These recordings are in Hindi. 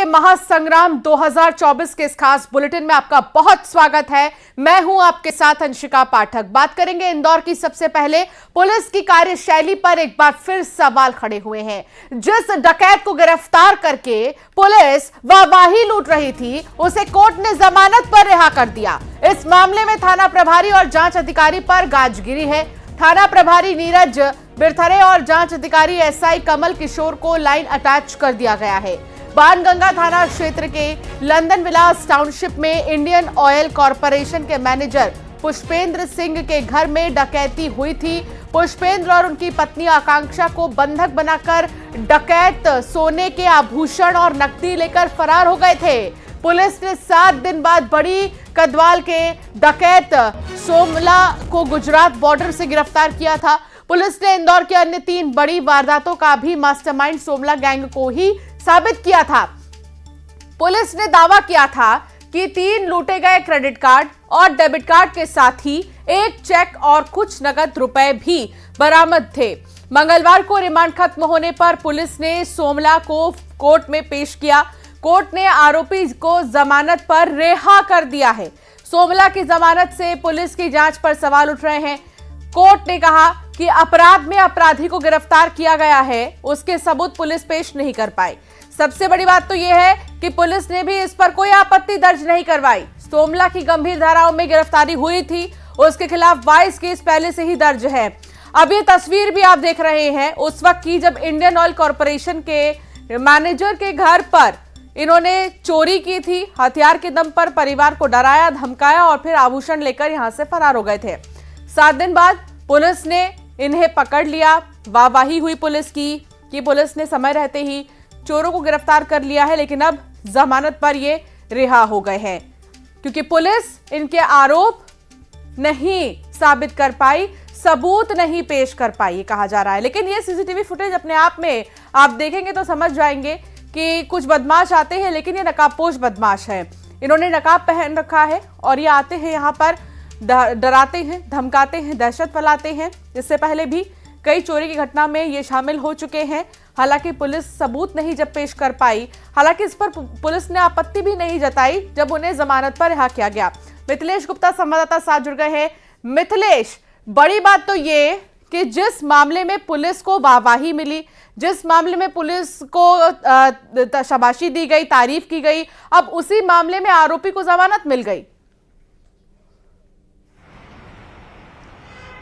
महासंग्राम 2024 के इस खास बुलेटिन में आपका बहुत स्वागत है। मैं हूं आपके साथ अंशिका पाठक। बात करेंगे इंदौर की। सबसे पहले पुलिस की कार्यशैली पर एक बार फिर सवाल खड़े हुए हैं। जिस डकैत को गिरफ्तार करके पुलिस वाहवाही लूट रही थी, उसे कोर्ट ने जमानत पर रिहा कर दिया। इस मामले में थाना प्रभारी और जांच अधिकारी पर गाज गिरी है। थाना प्रभारी नीरज बिरथरे और जांच अधिकारी एसआई कमल किशोर को लाइन अटैच कर दिया गया है। बाणगंगा थाना क्षेत्र के लंदन विलास टाउनशिप में इंडियन ऑयल कॉरपोरेशन के मैनेजर पुष्पेंद्र सिंह के घर में डकैती हुई थी। पुष्पेंद्र और उनकी पत्नी आकांक्षा को बंधक बनाकर डकैत सोने के आभूषण और नकदी लेकर फरार हो गए थे। पुलिस ने 7 दिन बाद बड़ी कदवाल के डकैत सोमला को गुजरात बॉर्डर से गिरफ्तार किया था। पुलिस ने इंदौर के अन्य 3 बड़ी वारदातों का भी मास्टरमाइंड सोमला गैंग को ही साबित किया था। पुलिस ने दावा किया था कि 3 लूटे गए क्रेडिट कार्ड और डेबिट कार्ड के साथ ही 1 चेक और कुछ नकद रुपए भी बरामद थे। मंगलवार को रिमांड खत्म होने पर पुलिस ने सोमला को कोर्ट में पेश किया। कोर्ट ने आरोपी को जमानत पर रिहा कर दिया है। सोमला की जमानत से पुलिस की जांच पर सवाल उठ रहे हैं। कोर्ट ने कहा कि अपराध में अपराधी को गिरफ्तार किया गया है, उसके सबूत पुलिस पेश नहीं कर पाई। सबसे बड़ी बात तो यह है कि पुलिस ने भी इस पर कोई आपत्ति दर्ज नहीं करवाई। सोमला की गंभीर धाराओं में गिरफ्तारी हुई थी, उसके खिलाफ 22 केस पहले से ही दर्ज है। अब ये तस्वीर भी आप देख रहे हैं उस वक्त की जब इंडियन ऑयल कॉरपोरेशन के मैनेजर के घर पर इन्होंने चोरी की थी। हथियार के दम पर परिवार को डराया, धमकाया और फिर आभूषण लेकर यहां से फरार हो गए थे। 7 दिन बाद पुलिस ने इन्हें पकड़ लिया। वाहवाही हुई पुलिस की कि पुलिस ने समय रहते ही चोरों को गिरफ्तार कर लिया है, लेकिन अब जमानत पर ये रिहा हो गए हैं क्योंकि पुलिस इनके आरोप नहीं साबित कर पाई, सबूत नहीं पेश कर पाई, ये कहा जा रहा है। लेकिन ये सीसीटीवी फुटेज अपने आप में आप देखेंगे तो समझ जाएंगे कि कुछ बदमाश आते हैं, लेकिन ये नकाबपोश बदमाश है। इन्होंने नकाब पहन रखा है और ये आते हैं यहाँ पर डराते हैं, धमकाते हैं, दहशत फैलाते हैं। इससे पहले भी कई चोरी की घटना में ये शामिल हो चुके हैं। हालांकि पुलिस सबूत नहीं जब पेश कर पाई, हालांकि इस पर पुलिस ने आपत्ति भी नहीं जताई जब उन्हें जमानत पर रिहा किया गया। मिथिलेश गुप्ता संवाददाता साथ जुड़ गए हैं। मिथिलेश, बड़ी बात तो ये कि जिस मामले में पुलिस को वाहवाही मिली, जिस मामले में पुलिस को शाबाशी दी गई, तारीफ की गई, अब उसी मामले में आरोपी को जमानत मिल गई।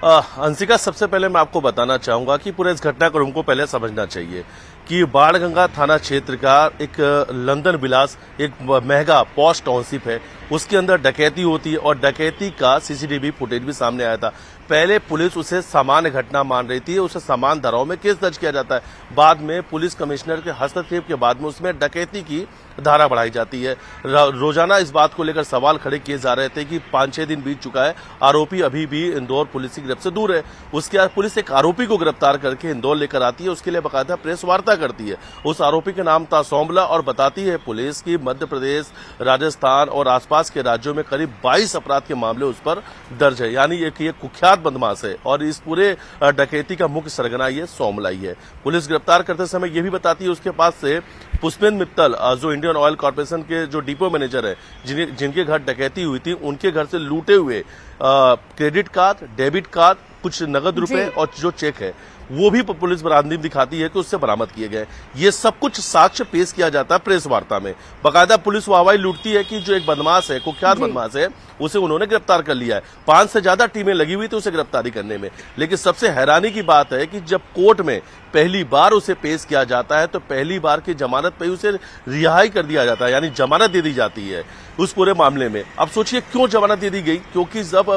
अंशिका, सबसे पहले मैं आपको बताना चाहूंगा कि पूरे इस घटनाक्रम को पहले समझना चाहिए कि बाणगंगा थाना क्षेत्र का एक लंदन विलास एक महंगा पॉश टाउनशिप है, उसके अंदर डकैती होती है और डकैती का सीसीटीवी फुटेज भी सामने आया था। पहले पुलिस उसे सामान्य घटना मान रही थी, उसे समान धाराओं में केस दर्ज किया जाता है। बाद में पुलिस कमिश्नर के हस्तक्षेप के बाद में उसमें डकैती की धारा बढ़ाई जाती है। रोजाना इस बात को लेकर सवाल खड़े किए जा रहे थे कि 5-6 दिन बीत चुका है, आरोपी अभी भी इंदौर पुलिस की गिरफ्त से दूर है। उसके बाद पुलिस एक आरोपी को गिरफ्तार करके इंदौर लेकर आती है, उसके लिए बाकायदा प्रेस वार्ता करती है। उस आरोपी का नाम था सोमला और बताती है पुलिस की मध्य प्रदेश, राजस्थान और आसपास के राज्यों में करीब 22 अपराध के मामले उस पर दर्ज है। यानी ये कुख्यात बदमाश है और इस पूरे डकैती का मुख्य सरगना ये सोमला ही है। पुलिस गिरफ्तार करते समय ये भी बताती है उसके पास से पुष्पेंद्र मित्तल, जो इंडियन ऑयल कॉर्पोरेशन के जो डिपो मैनेजर है, जिनके घर डकैती हुई थी, उनके घर से लूटे हुए क्रेडिट कार्ड, डेबिट कार्ड, कुछ नगद रुपए और जो चेक है वो भी पुलिस बरामदगी दिखाती है कि उससे बरामद किए गए। ये सब कुछ साक्ष्य पेश किया जाता है प्रेस वार्ता में। बाकायदा पुलिस वाहवाही लूटती है कि जो एक बदमाश है, कुख्यात बदमाश है, उसे उन्होंने गिरफ्तार कर लिया है। 5 से ज्यादा टीमें लगी हुई थी उसे गिरफ्तारी करने में। लेकिन सबसे हैरानी की बात है कि जब कोर्ट में पहली बार उसे पेश किया जाता है तो पहली बार की जमानत पे उसे रिहाई कर दिया जाता है, यानी जमानत दे दी जाती है उस पूरे मामले में। अब सोचिए क्यों जमानत दे दी गई, क्योंकि जब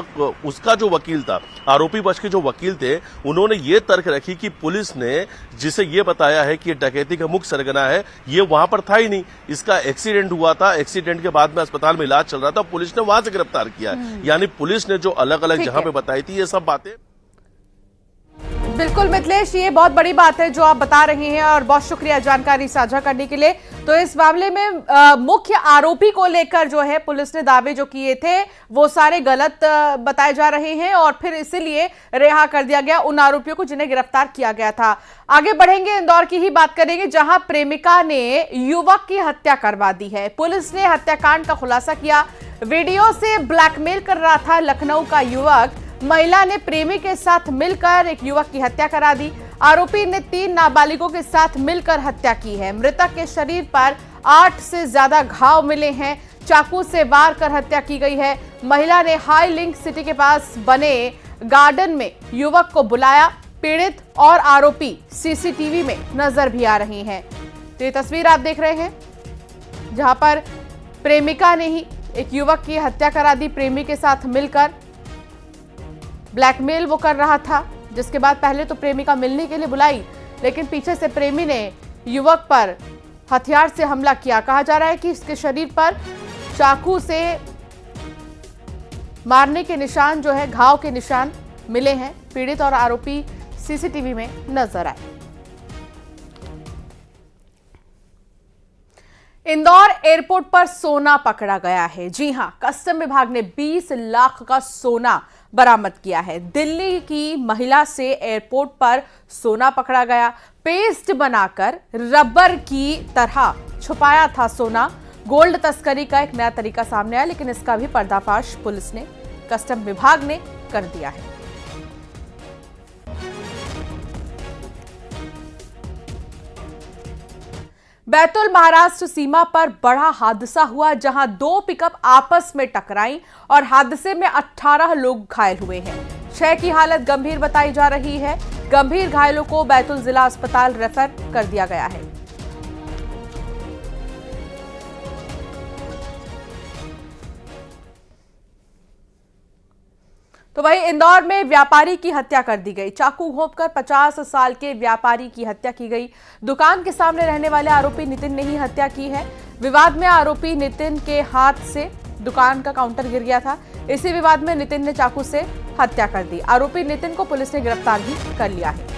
उसका जो वकील था, आरोपी पक्ष के जो वकील थे, उन्होंने ये तर्क रखी कि पुलिस ने जिसे ये बताया है कि डकैती का मुख्य सरगना है, ये वहां पर था ही नहीं, इसका एक्सीडेंट हुआ था, एक्सीडेंट के बाद में अस्पताल में इलाज चल रहा था, पुलिस ने वहां से गिरफ्तार किया है। यानी पुलिस ने जो अलग अलग जहां पे बताई थी ये सब बातें बिल्कुल मिथिलेश, ये बहुत बड़ी बात है जो आप बता रहे हैं और बहुत शुक्रिया जानकारी साझा करने के लिए। तो इस मामले में मुख्य आरोपी को लेकर जो है पुलिस ने दावे जो किए थे वो सारे गलत बताए जा रहे हैं और फिर इसीलिए रिहा कर दिया गया उन आरोपियों को जिन्हें गिरफ्तार किया गया था। आगे बढ़ेंगे, इंदौर की ही बात करेंगे जहां प्रेमिका ने युवक की हत्या करवा दी है। पुलिस ने हत्याकांड का खुलासा किया। वीडियो से ब्लैकमेल कर रहा था लखनऊ का युवक। महिला ने प्रेमी के साथ मिलकर एक युवक की हत्या करा दी। आरोपी ने 3 नाबालिगों के साथ मिलकर हत्या की है। मृतक के शरीर पर 8 से ज्यादा घाव मिले हैं। चाकू से वार कर हत्या की गई है। महिला ने हाई लिंक सिटी के पास बने गार्डन में युवक को बुलाया। पीड़ित और आरोपी सीसीटीवी में नजर भी आ रहे हैं। तो ये तस्वीर आप देख रहे हैं जहां पर प्रेमिका ने ही एक युवक की हत्या करा दी। प्रेमी के साथ मिलकर ब्लैकमेल वो कर रहा था, जिसके बाद पहले तो प्रेमिका मिलने के लिए बुलाई, लेकिन पीछे से प्रेमी ने युवक पर हथियार से हमला किया। कहा जा रहा है कि इसके शरीर पर चाकू से मारने के निशान जो है, घाव के निशान मिले हैं। पीड़ित और आरोपी सीसीटीवी में नजर आए। इंदौर एयरपोर्ट पर सोना पकड़ा गया है। जी हां, कस्टम विभाग ने 20 लाख का सोना बरामद किया है। दिल्ली की महिला से एयरपोर्ट पर सोना पकड़ा गया। पेस्ट बनाकर रबर की तरह छुपाया था सोना। गोल्ड तस्करी का एक नया तरीका सामने आया, लेकिन इसका भी पर्दाफाश पुलिस ने, कस्टम विभाग ने कर दिया है। बैतूल महाराष्ट्र सीमा पर बड़ा हादसा हुआ, जहां 2 पिकअप आपस में टकराई और हादसे में 18 लोग घायल हुए हैं। 6 की हालत गंभीर बताई जा रही है। गंभीर घायलों को बैतूल जिला अस्पताल रेफर कर दिया गया है। तो वहीं इंदौर में व्यापारी की हत्या कर दी गई। चाकू घोंपकर 50 साल के व्यापारी की हत्या की गई। दुकान के सामने रहने वाले आरोपी नितिन ने ही हत्या की है। विवाद में आरोपी नितिन के हाथ से दुकान का काउंटर गिर गया था। इसी विवाद में नितिन ने चाकू से हत्या कर दी। आरोपी नितिन को पुलिस ने गिरफ्तार भी कर लिया है।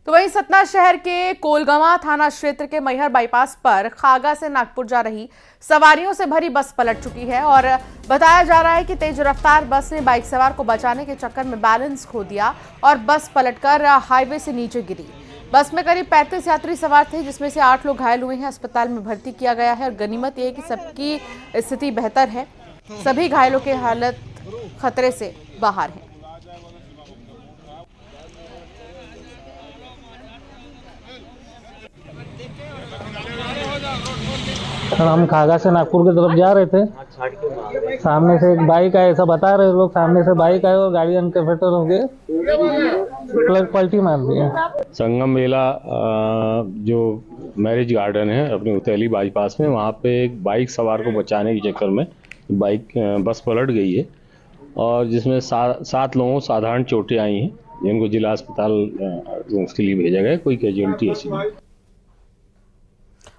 तो वहीं सतना शहर के कोलगवां थाना क्षेत्र के मैहर बाईपास पर खागा से नागपुर जा रही सवारियों से भरी बस पलट चुकी है और बताया जा रहा है कि तेज रफ्तार बस ने बाइक सवार को बचाने के चक्कर में बैलेंस खो दिया और बस पलटकर हाईवे से नीचे गिरी। बस में करीब 35 यात्री सवार थे, जिसमें से 8 लोग घायल हुए हैं। अस्पताल में भर्ती किया गया है और गनीमत यह है कि सबकी स्थिति बेहतर है। सभी घायलों की हालत खतरे से बाहर है। हम खागा से नागपुर की तरफ जा रहे थे। सामने से एक बाइक आए, ऐसा बता रहे लोग। सामने से बाइक आए और गाड़ी अनकंफर्टेबल हो गए, पलटी मार दिया। संगम मेला जो मैरिज गार्डन है अपने उतैली बाईपास में, वहाँ पे एक बाइक सवार को बचाने के चक्कर में बस पलट गई है और जिसमें 7 लोगों को साधारण चोटें आई हैं, जिनको जिला अस्पताल उसके लिए भेजा गया। कोई कैजुअलिटी ऐसी नहीं।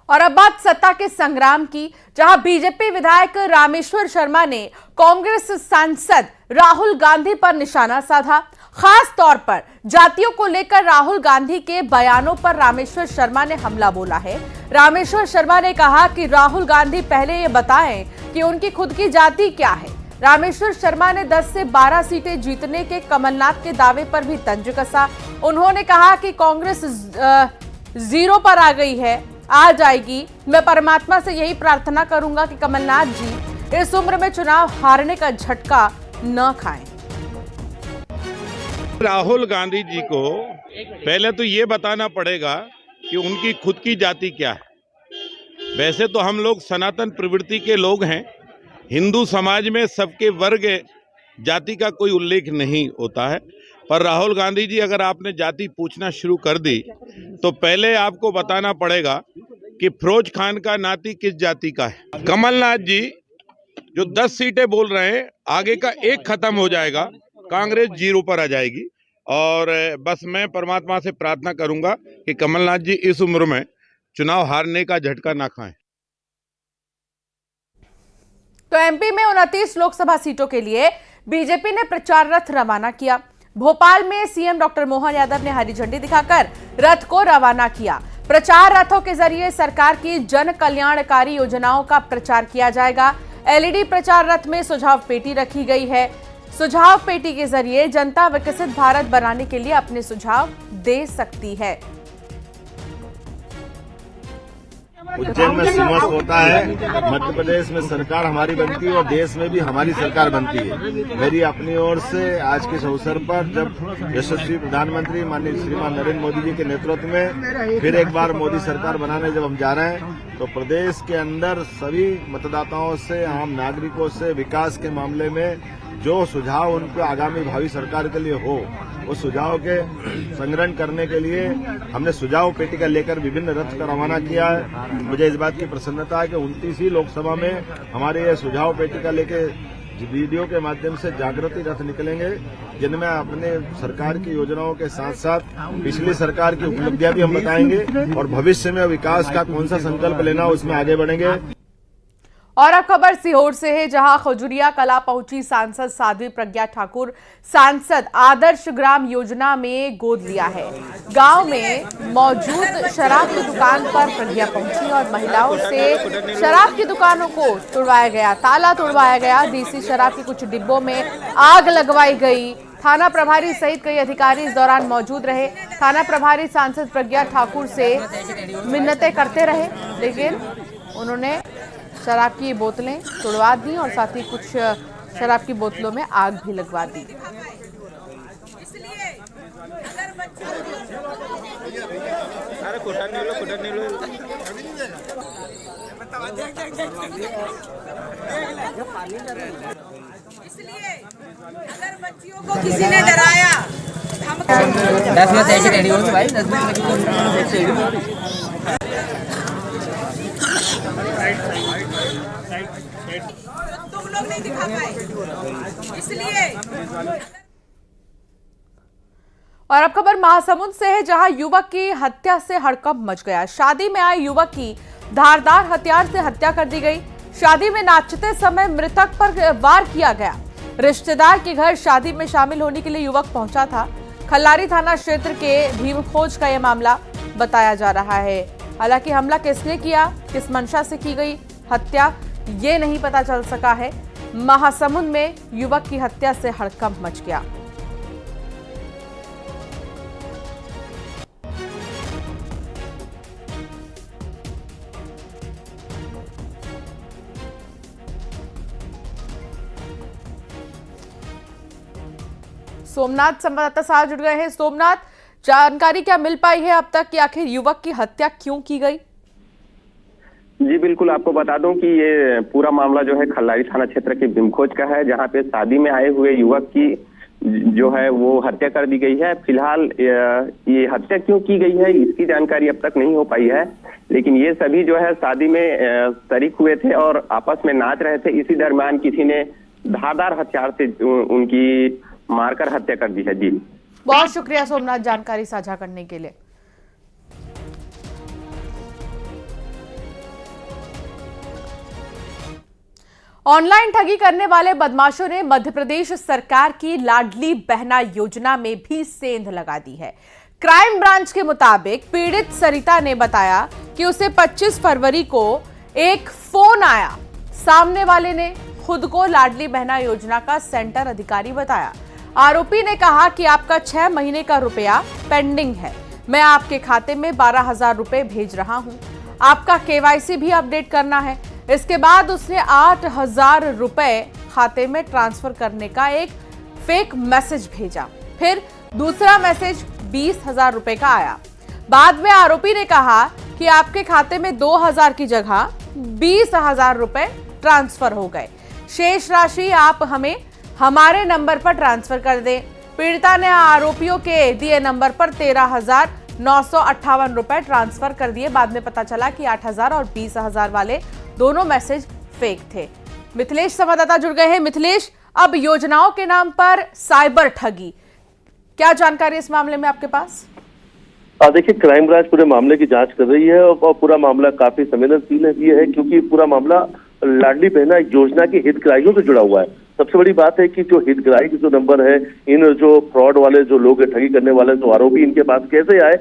और अब बात सत्ता के संग्राम की, जहां बीजेपी विधायक रामेश्वर शर्मा ने कांग्रेस सांसद राहुल गांधी पर निशाना साधा। खास तौर पर जातियों को लेकर राहुल गांधी के बयानों पर रामेश्वर शर्मा ने हमला बोला है। रामेश्वर शर्मा ने कहा कि राहुल गांधी पहले ये बताएं कि उनकी खुद की जाति क्या है। रामेश्वर शर्मा ने 10 से 12 सीटें जीतने के कमलनाथ के दावे पर भी तंज कसा। उन्होंने कहा कि कांग्रेस 0 पर आ गई है, आ जाएगी। मैं परमात्मा से यही प्रार्थना करूंगा कि कमलनाथ जी इस उम्र में चुनाव हारने का झटका न खाएं। राहुल गांधी जी को पहले तो ये बताना पड़ेगा कि उनकी खुद की जाति क्या है। वैसे तो हम लोग सनातन प्रवृत्ति के लोग हैं। हिंदू समाज में सबके वर्ग जाति का कोई उल्लेख नहीं होता है, पर राहुल गांधी जी अगर आपने जाति पूछना शुरू कर दी तो पहले आपको बताना पड़ेगा कि फिरोज खान का नाती किस जाति का है। कमलनाथ जी जो 10 सीटें बोल रहे हैं, आगे का एक खत्म हो जाएगा, कांग्रेस 0 पर आ जाएगी और बस मैं परमात्मा से प्रार्थना करूंगा कि कमलनाथ जी इस उम्र में चुनाव हारने का झटका ना खाएं। तो एमपी में 29 लोकसभा सीटों के लिए बीजेपी ने प्रचार रथ रवाना किया। भोपाल में सीएम डॉक्टर मोहन यादव ने हरी झंडी दिखाकर रथ को रवाना किया। प्रचार रथों के जरिए सरकार की जन कल्याणकारी योजनाओं का प्रचार किया जाएगा। एलईडी प्रचार रथ में सुझाव पेटी रखी गई है। सुझाव पेटी के जरिए जनता विकसित भारत बनाने के लिए अपने सुझाव दे सकती है। उज्जैन में सिमस होता है, मध्य प्रदेश में सरकार हमारी बनती है और देश में भी हमारी सरकार बनती है। मेरी अपनी ओर से आज के इस अवसर पर जब यशस्वी प्रधानमंत्री माननीय श्रीमान नरेंद्र मोदी जी के नेतृत्व में फिर एक बार मोदी सरकार बनाने जब हम जा रहे हैं, तो प्रदेश के अंदर सभी मतदाताओं से, आम नागरिकों से विकास के मामले में जो सुझाव उनको आगामी भावी सरकार के लिए हो, उस सुझाव के संग्रहण करने के लिए हमने सुझाव पेटिका लेकर विभिन्न रथ का रवाना किया है। मुझे इस बात की प्रसन्नता है कि 29वीं लोकसभा में हमारे ये सुझाव पेटिका लेके वीडियो के माध्यम से जागृति रथ निकलेंगे, जिनमें अपने सरकार की योजनाओं के साथ साथ पिछली सरकार की उपलब्धियां भी हम बताएंगे और भविष्य में विकास का कौन सा संकल्प लेना उसमें आगे बढ़ेंगे। और अब खबर सीहोर से है, जहां खजुरिया कला पहुंची सांसद साध्वी प्रज्ञा ठाकुर। सांसद आदर्श ग्राम योजना में गोद लिया है। गांव में मौजूद शराब की दुकान पर प्रज्ञा पहुंची और महिलाओं से शराब की दुकानों को तोड़वाया गया, ताला तोड़वाया गया। देसी शराब के कुछ डिब्बों में आग लगवाई गई। थाना प्रभारी सहित कई अधिकारी इस दौरान मौजूद रहे। थाना प्रभारी सांसद प्रज्ञा ठाकुर से मिन्नतें करते रहे, लेकिन उन्होंने शराब की बोतलें तोड़वा दी और साथ ही कुछ शराब की बोतलों में आग भी लगवा दी। इसलिए अगर बच्चियों को किसी ने डराया, 10 मिनट ऐसे रेडी हो तो भाई 10 मिनट तुम लोग नहीं दिखा पाए, इसलिए। और अब खबर महासमुंद से है, जहां युवक की हत्या से हड़कंप मच गया। शादी में आए युवक की धारदार हथियार से हत्या कर दी गई। शादी में नाचते समय मृतक पर वार किया गया। रिश्तेदार के घर शादी में शामिल होने के लिए युवक पहुंचा था। खल्लारी थाना क्षेत्र के भीमखोज का यह मामला बताया जा रहा है। हालांकि हमला किसने किया, किस मंशा से की गई हत्या, ये नहीं पता चल सका है। महासमुंद में युवक की हत्या से हड़कंप मच गया। सोमनाथ संवाददाता साथ जुड़ गए हैं। सोमनाथ, जानकारी क्या मिल पाई है अब तक कि आखिर युवक की हत्या क्यों की गई? जी बिल्कुल, आपको बता दूं कि ये पूरा मामला जो है खल्लारी थाना क्षेत्र के भीमखोज का है, जहां पे शादी में आए हुए युवक की जो है वो हत्या कर दी गई है। फिलहाल ये हत्या क्यों की गई है इसकी जानकारी अब तक नहीं हो पाई है, लेकिन ये सभी जो है शादी में शरीक हुए थे और आपस में नाच रहे थे। इसी दरमियान किसी ने धारदार हथियार से उनकी मारकर हत्या कर दी है। जी बहुत शुक्रिया सोमनाथ जानकारी साझा करने के लिए। ऑनलाइन ठगी करने वाले बदमाशों ने मध्य प्रदेश सरकार की लाडली बहना योजना में भी सेंध लगा दी है। क्राइम ब्रांच के मुताबिक पीड़ित सरिता ने बताया कि उसे 25 फरवरी को एक फोन आया। सामने वाले ने खुद को लाडली बहना योजना का सेंटर अधिकारी बताया। आरोपी ने कहा कि आपका 6 महीने का रुपया पेंडिंग है, मैं आपके खाते में 12,000 रुपए भेज रहा हूं, आपका केवाईसी भी अपडेट करना है। इसके बाद उसने 8,000 रुपए खाते में ट्रांसफर करने का एक फेक मैसेज भेजा। फिर दूसरा मैसेज 20,000 रुपए का आया। बाद में आरोपी ने कहा कि आपके खाते में 2,000 की जगह 20,000 रुपए ट्रांसफर हो गए, शेष राशि आप हमें हमारे नंबर पर ट्रांसफर कर दें। पीड़िता ने आरोपियों के दिए नंबर पर 13,958 रुपए ट्रांसफर कर दिए। बाद में पता चला कि 8,000 और 20,000 वाले दोनों मैसेज फेक थे। मिथिलेश संवाददाता जुड़ गए हैं। मिथिलेश, अब योजनाओं के नाम पर साइबर ठगी, क्या जानकारी इस मामले में आपके पास? देखिए, क्राइम ब्रांच पूरे मामले की जांच कर रही है और पूरा मामला काफी संवेदनशील भी है, क्योंकि पूरा मामला लाडली बहना योजना के हितग्राहियों से जुड़ा हुआ है। सबसे बड़ी बात है कि जो हितग्राही के जो नंबर है, इन जो फ्रॉड वाले जो लोग ठगी करने वाले जो आरोपी, इनके पास कैसे आए,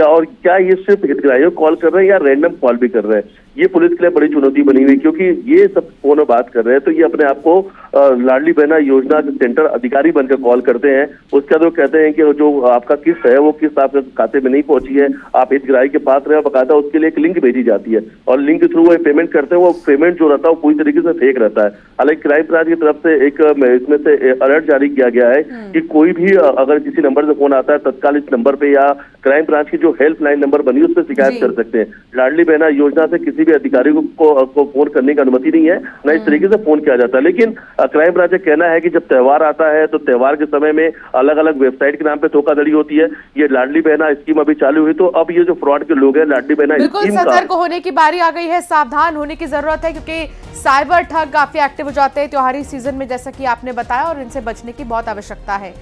और क्या ये सिर्फ हितग्राहियों कॉल कर रहे हैं या रैंडम कॉल भी कर रहे हैं, ये पुलिस के लिए बड़ी चुनौती बनी हुई, क्योंकि ये सब फोन में बात कर रहे हैं तो ये अपने आप को लाडली बहना योजना के सेंटर अधिकारी बनकर कॉल करते हैं। उसके बाद वो कहते हैं कि जो आपका किस्त है वो किस्त आपके खाते में नहीं पहुंची है, आप हितग्राही के पास रहे, बकायदा उसके लिए एक लिंक भेजी जाती है और लिंक के थ्रू वो पेमेंट करते हैं। वो पेमेंट जो रहता है वो पूरी तरीके से फेक रहता है। हालांकि क्राइम ब्रांच की तरफ से एक इसमें से अलर्ट जारी किया गया है कि कोई भी अगर किसी नंबर से फोन आता है, तत्काल इस नंबर पे या क्राइम ब्रांच की जो हेल्पलाइन नंबर बनी है उस पर शिकायत कर सकते हैं। लाडली बहना योजना से किसी भी अधिकारी को फोन करने की अनुमति नहीं है, न इस तरीके से फोन किया जाता है। लेकिन क्राइम ब्रांच का कहना है कि जब त्योहार आता है तो त्योहार के समय में अलग अलग वेबसाइट के नाम पे धोखाधड़ी होती है। ये लाडली बहना स्कीम अभी चालू हुई तो अब ये जो फ्रॉड के लोग हैं, लाडली बहना बिल्कुल सतर्क होने की बारी आ गई है, सावधान होने की जरूरत है, क्योंकि साइबर ठग काफी एक्टिव हो जाते हैं त्योहारी सीजन में, जैसा कि आपने बताया, और इनसे बचने की बहुत आवश्यकता है।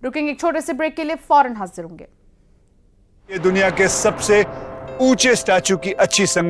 रुकेंगे एक छोटे से ब्रेक के लिए, फौरन हाजिर होंगे। ये दुनिया के सबसे ऊंचे स्टैचू की अच्छी संगत